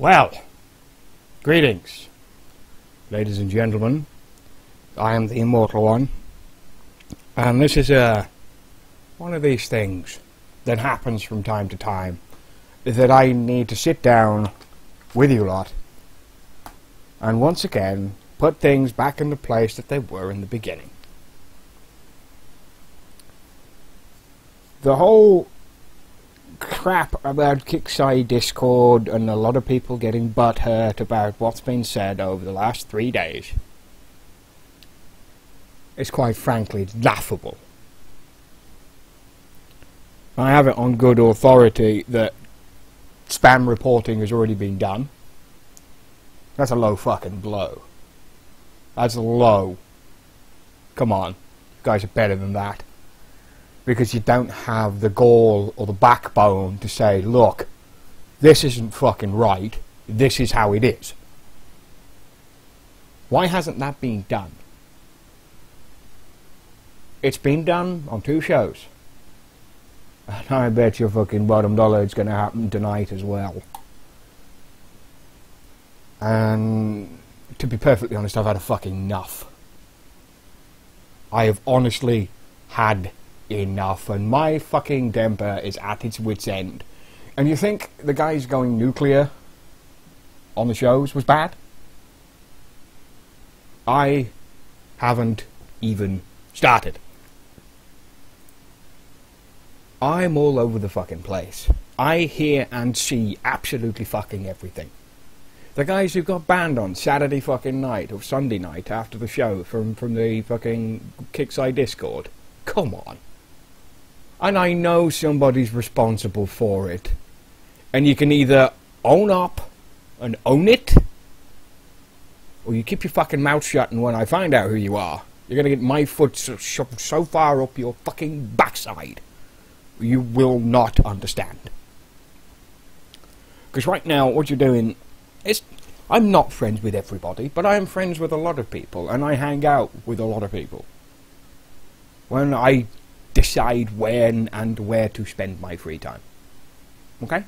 Well, greetings, ladies and gentlemen. I am the Immortal One, and this is one of these things that happens from time to time, that I need to sit down with you lot and once again put things back in the place that they were in the beginning. The whole crap about KIXEYE Discord and a lot of people getting butthurt about what's been said over the last 3 days is quite frankly laughable. I have it on good authority that spam reporting has already been done. That's a low fucking blow. That's low. Come on, you guys are better than that. Because you don't have the gall or the backbone to say, look, this isn't fucking right, this is how it is. Why hasn't that been done? It's been done on 2 shows. And I bet your fucking bottom dollar it's going to happen tonight as well. And to be perfectly honest, I've had a fucking enough. I have honestly had enough, and my fucking temper is at its wit's end. And you think the guys going nuclear on the shows was bad? I haven't even started. I'm all over the fucking place. I hear and see absolutely fucking everything. The guys who got banned on Saturday fucking night or Sunday night after the show from the fucking KIXEYE Discord. Come on. And I know somebody's responsible for it. And you can either own up and own it, or you keep your fucking mouth shut, and when I find out who you are, you're gonna get my foot shoved so far up your fucking backside, you will not understand. Because right now, what you're doing is, I'm not friends with everybody, but I am friends with a lot of people, and I hang out with a lot of people. When I decide when and where to spend my free time. Okay?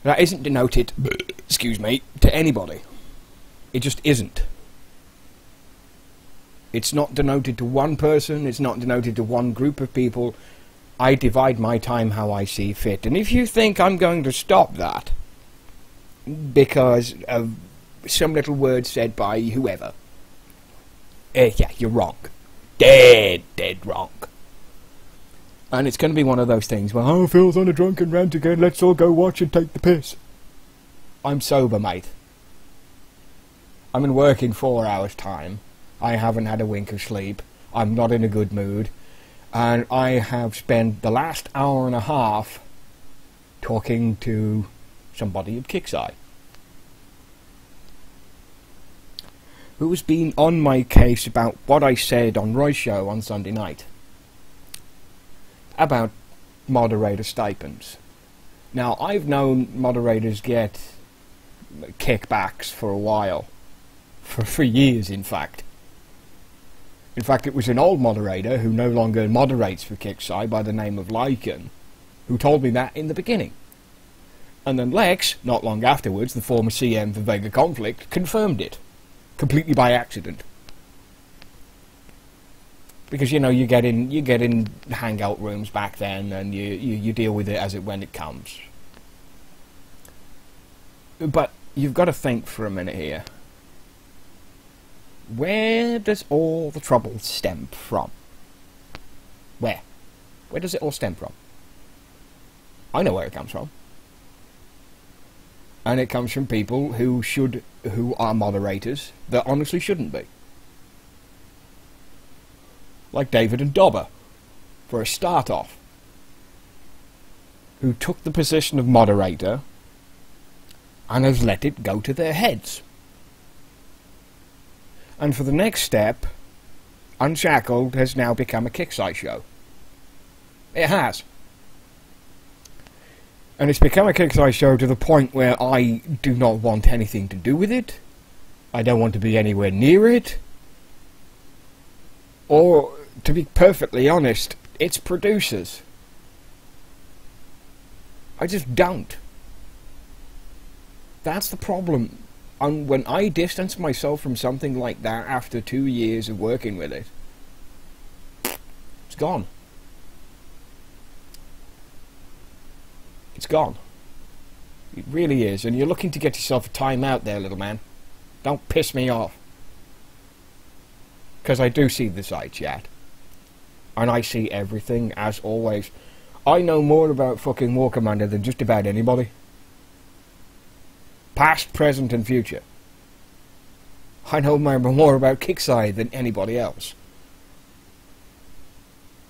That isn't denoted, excuse me, to anybody. It just isn't. It's not denoted to one person, it's not denoted to one group of people. I divide my time how I see fit. And if you think I'm going to stop that because of some little word said by whoever, yeah, you're wrong. Dead wrong. And it's going to be one of those things where, oh, Phil's on a drunken rant again, let's all go watch and take the piss. I'm sober, mate. I'm in work in 4 hours' time. I haven't had a wink of sleep. I'm not in a good mood. And I have spent the last hour and a half talking to somebody at KIXEYE, who has been on my case about what I said on Roy's show on Sunday night about moderator stipends. Now, I've known moderators get kickbacks for a while, for years in fact. In fact, it was an old moderator who no longer moderates for KIXEYE by the name of Lycan who told me that in the beginning. And then Lex, not long afterwards, the former CM for Vega Conflict, confirmed it. Completely by accident. Because, you know, you get in hangout rooms back then, and you deal with it as it when it comes. But you've got to think for a minute here. Where does all the trouble stem from? Where? Where does it all stem from? I know where it comes from. And it comes from people who are moderators that honestly shouldn't be. Like David and Dobber, for a start off, who took the position of moderator and has let it go to their heads. And for the next step, Unshackled has now become a KIXEYE show. It has. And it's become a KIXEYE show to the point where I do not want anything to do with it. I don't want to be anywhere near it. Or, to be perfectly honest, its producers. I just don't. That's the problem. And when I distance myself from something like that after 2 years of working with it, it's gone. It's gone. It really is. And you're looking to get yourself a time out there, little man. Don't piss me off. Because I do see the side chat. And I see everything, as always. I know more about fucking War Commander than just about anybody. Past, present and future. I know more about Kixeye than anybody else.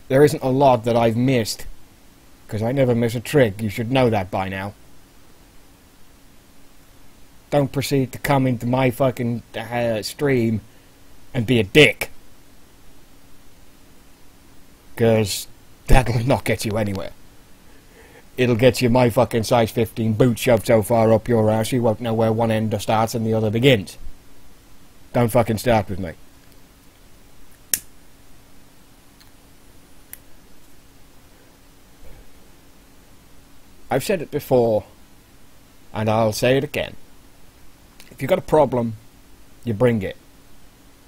There isn't a lot that I've missed. Because I never miss a trick. You should know that by now. Don't proceed to come into my fucking stream and be a dick. Because that'll not get you anywhere. It'll get you my fucking size 15 boot shoved so far up your ass you won't know where one end starts and the other begins. Don't fucking start with me. I've said it before, and I'll say it again. If you've got a problem, you bring it.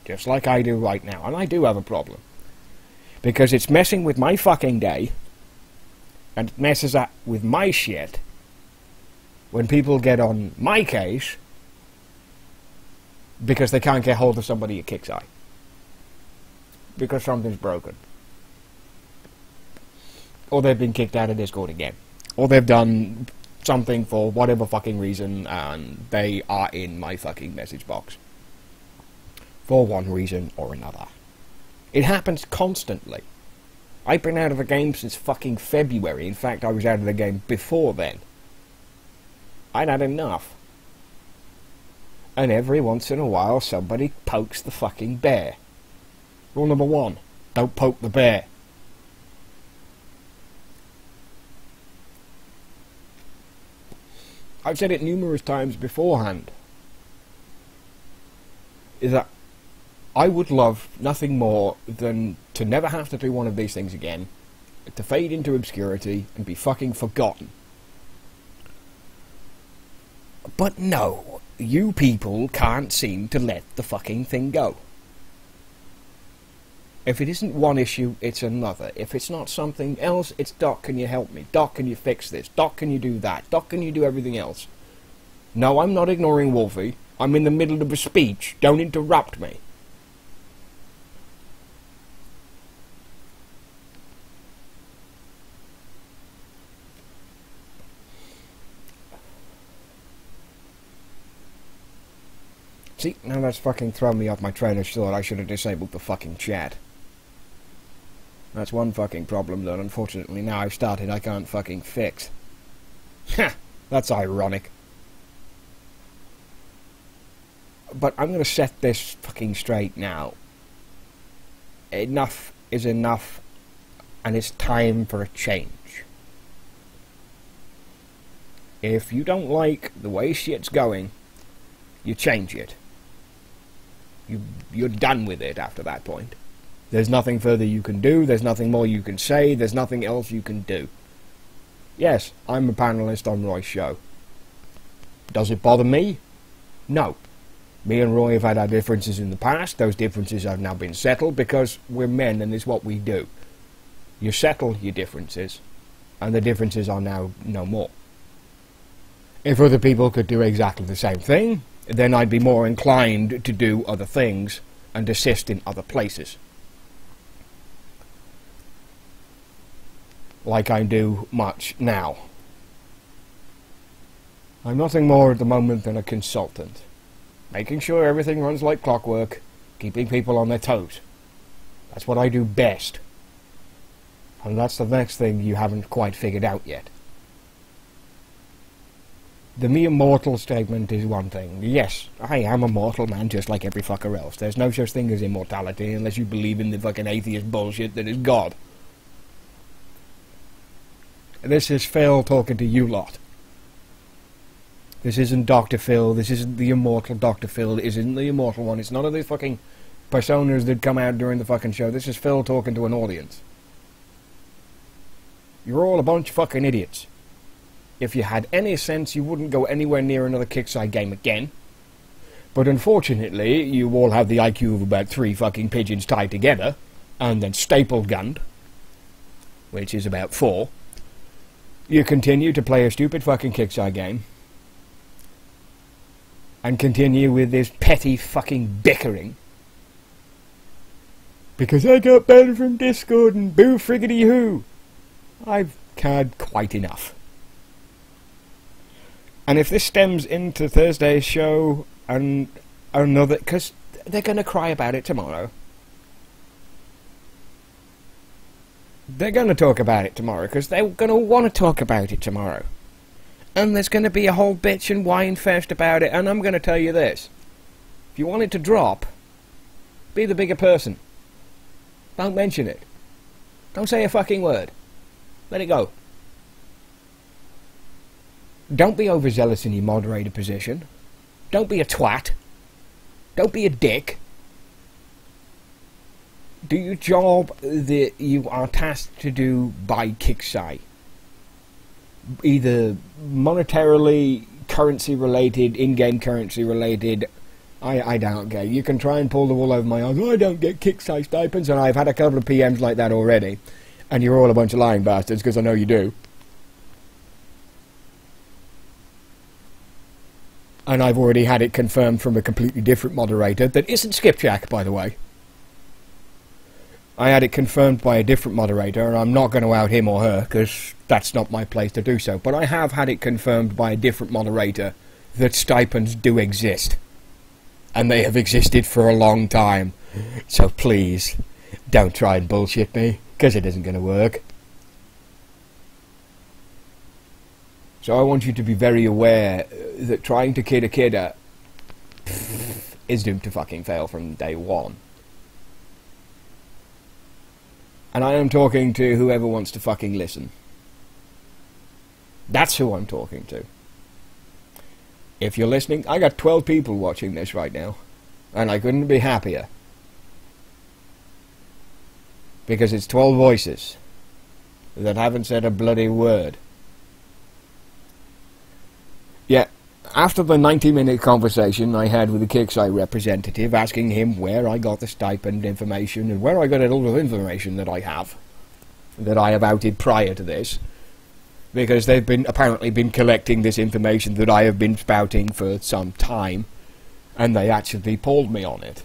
Just like I do right now. And I do have a problem. Because it's messing with my fucking day, and it messes up with my shit when people get on my case because they can't get hold of somebody at Kixeye. Because something's broken. Or they've been kicked out of Discord again. Or they've done something for whatever fucking reason and they are in my fucking message box. For one reason or another. It happens constantly. I've been out of the game since fucking February. In fact, I was out of the game before then. I'd had enough. And every once in a while somebody pokes the fucking bear. Rule number 1. Don't poke the bear. I've said it numerous times beforehand. Is that I would love nothing more than to never have to do one of these things again, to fade into obscurity and be fucking forgotten. But no, you people can't seem to let the fucking thing go. If it isn't one issue, it's another. If it's not something else, it's Doc, can you help me? Doc, can you fix this? Doc, can you do that? Doc, can you do everything else? No, I'm not ignoring Wolfie. I'm in the middle of a speech. Don't interrupt me. See, now that's fucking thrown me off my train of thought. I should have disabled the fucking chat. That's one fucking problem that unfortunately now I've started I can't fucking fix. Ha! That's ironic. But I'm gonna set this fucking straight now. Enough is enough, and it's time for a change. If you don't like the way shit's going, you change it. You're done with it after that point. There's nothing further you can do, there's nothing more you can say, there's nothing else you can do. Yes, I'm a panelist on Roy's show. Does it bother me? No. Me and Roy have had our differences in the past, those differences have now been settled because we're men and it's what we do. You settle your differences, and the differences are now no more. If other people could do exactly the same thing, then I'd be more inclined to do other things and assist in other places. Like I do much now. I'm nothing more at the moment than a consultant. Making sure everything runs like clockwork, keeping people on their toes. That's what I do best. And that's the next thing you haven't quite figured out yet. The mere mortal statement is one thing. Yes, I am a mortal man just like every fucker else. There's no such thing as immortality unless you believe in the fucking atheist bullshit that is God. This is Phil talking to you lot. This isn't Dr. Phil, this isn't the immortal Dr. Phil, it isn't the immortal one, it's none of these fucking personas that come out during the fucking show. This is Phil talking to an audience. You're all a bunch of fucking idiots. If you had any sense, you wouldn't go anywhere near another Kickside game again. But unfortunately, you all have the IQ of about 3 fucking pigeons tied together, and then staple gunned, which is about 4. You continue to play a stupid fucking Kickside game, and continue with this petty fucking bickering. Because I got banned from Discord and boo friggity hoo. I've had quite enough. And if this stems into Thursday's show and another, because they're going to cry about it tomorrow. They're going to talk about it tomorrow because they're going to want to talk about it tomorrow. And there's going to be a whole bitch and whine fest about it. And I'm going to tell you this. If you want it to drop, be the bigger person. Don't mention it. Don't say a fucking word. Let it go. Don't be overzealous in your moderator position. Don't be a twat. Don't be a dick. Do your job that you are tasked to do by Kickside. Either monetarily, currency related, in-game currency related. I don't care. You can try and pull the wool over my eyes. I don't get Kickside stipends, and I've had a couple of PMs like that already. And you're all a bunch of lying bastards, because I know you do. And I've already had it confirmed from a completely different moderator that isn't Skipjack, by the way. I had it confirmed by a different moderator, and I'm not going to out him or her, because that's not my place to do so. But I have had it confirmed by a different moderator that stipends do exist. And they have existed for a long time. So please, don't try and bullshit me, because it isn't going to work. So I want you to be very aware that trying to kid a kidder is doomed to fucking fail from day one. And I am talking to whoever wants to fucking listen. That's who I'm talking to. If you're listening, I got 12 people watching this right now. And I couldn't be happier. Because it's 12 voices that haven't said a bloody word. Yeah, after the 90-minute conversation I had with the Kickside representative, asking him where I got the stipend information and where I got all the information that I have outed prior to this, because they've apparently been collecting this information that I have been spouting for some time, and they actually pulled me on it.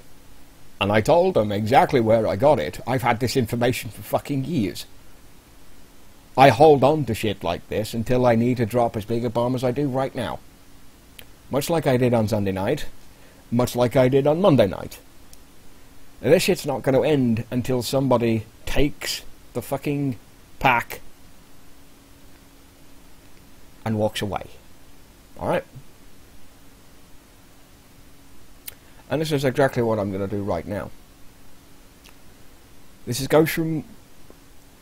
And I told them exactly where I got it. I've had this information for fucking years. I hold on to shit like this until I need to drop as big a bomb as I do right now. Much like I did on Sunday night. Much like I did on Monday night. Now, this shit's not going to end until somebody takes the fucking pack and walks away. Alright? And this is exactly what I'm going to do right now. This goes from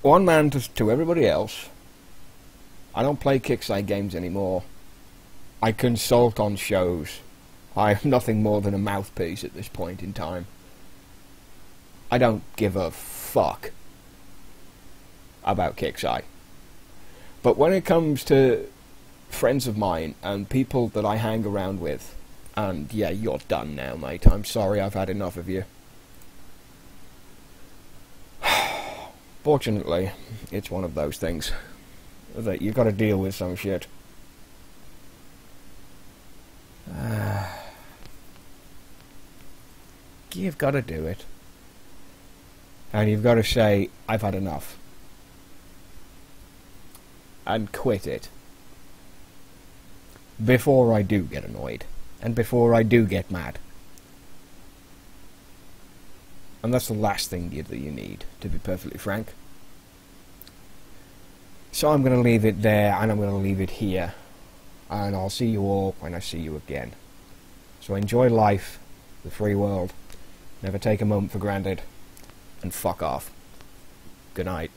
one man to everybody else. I don't play Kickside games anymore. I consult on shows. I am nothing more than a mouthpiece at this point in time. I don't give a fuck about Kickside. But when it comes to friends of mine and people that I hang around with, and yeah, you're done now, mate. I'm sorry, I've had enough of you. Fortunately, it's one of those things that you've got to deal with some shit. You've got to do it. And you've got to say, I've had enough. And quit it. Before I do get annoyed. And before I do get mad. And that's the last thing that you need, to be perfectly frank. So I'm going to leave it there, and I'm going to leave it here. And I'll see you all when I see you again. So enjoy life, the free world. Never take a moment for granted. And fuck off. Good night.